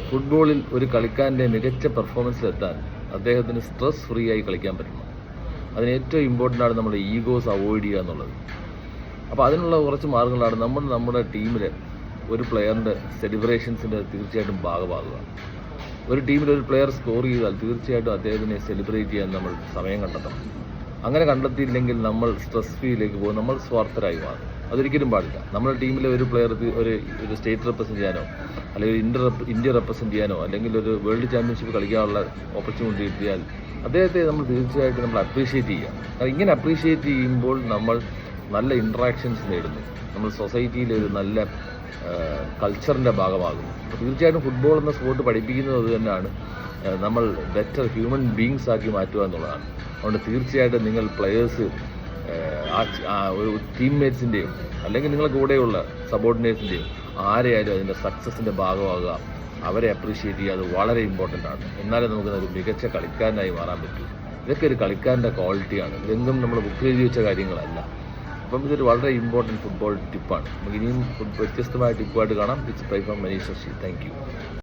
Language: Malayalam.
ഫുട്ബോളിൽ ഒരു കളിക്കാരൻ്റെ മികച്ച പെർഫോമൻസിലെത്താൻ അദ്ദേഹത്തിന് സ്ട്രെസ് ഫ്രീ ആയി കളിക്കാൻ പറ്റണം. അതിന് ഏറ്റവും ഇമ്പോർട്ടൻ്റ് ആണ് നമ്മുടെ ഈഗോസ് അവോയ്ഡ് ചെയ്യുക എന്നുള്ളത്. അപ്പോൾ അതിനുള്ള കുറച്ച് മാർഗ്ഗങ്ങളാണ് നമ്മുടെ ടീമിൽ ഒരു പ്ലെയറിൻ്റെ സെലിബ്രേഷൻസിൻ്റെ തീർച്ചയായിട്ടും ഭാഗമാകുക. ഒരു ടീമിൽ ഒരു പ്ലെയർ സ്കോർ ചെയ്താൽ തീർച്ചയായിട്ടും അദ്ദേഹത്തിനെ സെലിബ്രേറ്റ് ചെയ്യാൻ നമ്മൾ സമയം കണ്ടെത്തണം. അങ്ങനെ കണ്ടെത്തിയില്ലെങ്കിൽ നമ്മൾ സ്ട്രെസ് ഫ്രീയിലേക്ക് പോകും, നമ്മൾ സ്വാർത്ഥരായി മാറും. അതൊരിക്കലും പാടില്ല. നമ്മുടെ ടീമിലെ ഒരു പ്ലെയർ ഒരു സ്റ്റേറ്റ് റെപ്രസെൻറ്റ് ചെയ്യാനോ അല്ലെങ്കിൽ ഇന്ത്യ റെപ്രസെൻറ്റ് ചെയ്യാനോ അല്ലെങ്കിൽ ഒരു വേൾഡ് ചാമ്പ്യൻഷിപ്പ് കളിക്കാനുള്ള ഓപ്പർച്യൂണിറ്റി കിട്ടിയാൽ അദ്ദേഹത്തെ നമ്മൾ തീർച്ചയായിട്ടും നമ്മൾ അപ്രീഷിയേറ്റ് ചെയ്യുക. കാരണം ഇങ്ങനെ അപ്രീഷിയേറ്റ് ചെയ്യുമ്പോൾ നമ്മൾ നല്ല ഇൻട്രാക്ഷൻസ് നേടുന്നു, നമ്മൾ സൊസൈറ്റിയിൽ ഒരു നല്ല കൾച്ചറിൻ്റെ ഭാഗമാകുന്നു. അപ്പോൾ തീർച്ചയായിട്ടും ഫുട്ബോൾ എന്ന സ്പോർട്ട് പഠിപ്പിക്കുന്നത് അത് തന്നെയാണ്, നമ്മൾ ബെറ്റർ ഹ്യൂമൻ ബീങ്സ് ആക്കി മാറ്റുക എന്നുള്ളതാണ്. അതുകൊണ്ട് തീർച്ചയായിട്ടും നിങ്ങൾ പ്ലെയേഴ്സ് ഒരു ടീംമേറ്റ്സിൻ്റെയും അല്ലെങ്കിൽ നിങ്ങളുടെ കൂടെയുള്ള സബോർഡിനേറ്റ്സിൻ്റെയും ആരെയായാലും അതിൻ്റെ സക്സസിൻ്റെ ഭാഗമാകുക, അവരെ അപ്രീഷിയേറ്റ് ചെയ്യുക. അത് വളരെ ഇമ്പോർട്ടൻ്റ് ആണ്. എന്നാലേ നമുക്ക് ഒരു മികച്ച കളിക്കാരനായി മാറാൻ പറ്റൂ. ഇതൊക്കെ ഒരു കളിക്കാരൻ്റെ ക്വാളിറ്റിയാണ്. ഇതെന്നും നമ്മൾ ബുക്ക് എഴുതി വെച്ച കാര്യങ്ങളല്ല. അപ്പം ഇതൊരു വളരെ ഇമ്പോർട്ടൻറ്റ് ഫുട്ബോൾ ടിപ്പാണ്. നമുക്ക് ഇനിയും വ്യത്യസ്തമായ ടിപ്പായിട്ട് കാണാം. ഇറ്റ്സ് പ്രൈ from Manish Sasi. Thank U.